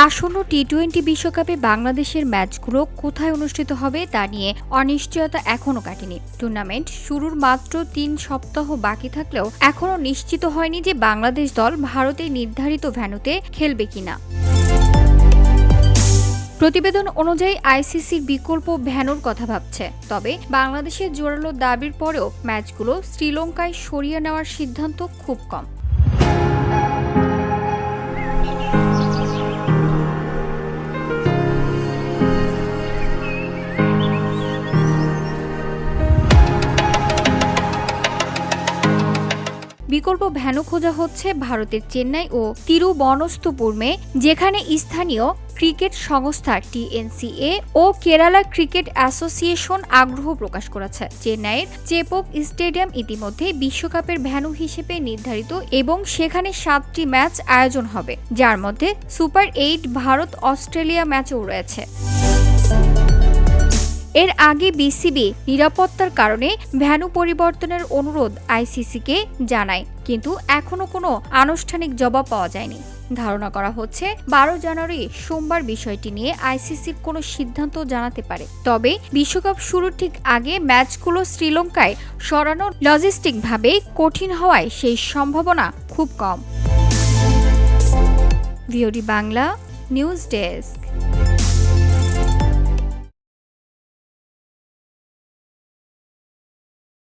আসন্ন টি-20 বিশ্বকাপে বাংলাদেশের ম্যাচগুলো কোথায় অনুষ্ঠিত হবে তা নিয়ে অনিশ্চয়তা এখনো কাটেনি। টুর্নামেন্ট শুরুর মাত্র ৩ সপ্তাহ বাকি থাকলেও এখনো নিশ্চিত হয়নি যে বাংলাদেশ দল ভারতের নির্ধারিত ভেন্যুতে খেলবে কিনা। প্রতিবেদন অনুযায়ী আইসিসির বিকল্প ভেন্যুর কথা ভাবছে, তবে বাংলাদেশের জোরালো দাবির পরেও ম্যাচগুলো শ্রীলঙ্কায় সরিয়ে নেওয়ার সিদ্ধান্ত খুব কম। বিকল্প ভেন্যু খোঁজা হচ্ছে ভারতের চেন্নাই ও তিরুবনস্তপুরমে, যেখানে স্থানীয় ক্রিকেট সংস্থা টিএনসিএ ও কেরালা ক্রিকেট অ্যাসোসিয়েশন আগ্রহ প্রকাশ করেছে। চেন্নাইয়ের চেপক স্টেডিয়াম ইতিমধ্যে বিশ্বকাপের ভেন্যু হিসেবে নির্ধারিত এবং সেখানে 7টি ম্যাচ আয়োজন হবে, যার মধ্যে সুপার 8 ভারত অস্ট্রেলিয়া ম্যাচও রয়েছে। এর আগে বিসিবি নিরাপত্তার কারণে ভেন্যু পরিবর্তনের অনুরোধ আইসিসিকে জানায়, কিন্তু এখনো কোনো আনুষ্ঠানিক জবাব পাওয়া যায়নি। ধারণা করা হচ্ছে 12 জানুয়ারি সোমবার বিষয়টি নিয়ে আইসিসির কোনো সিদ্ধান্ত জানাতে পারে। তবে বিশ্বকাপ শুরুর ঠিক আগে ম্যাচগুলো শ্রীলঙ্কায় সরানো লজিস্টিকভাবে কঠিন হওয়ায় সেই সম্ভাবনা খুব কম। VOD Bangla news desk.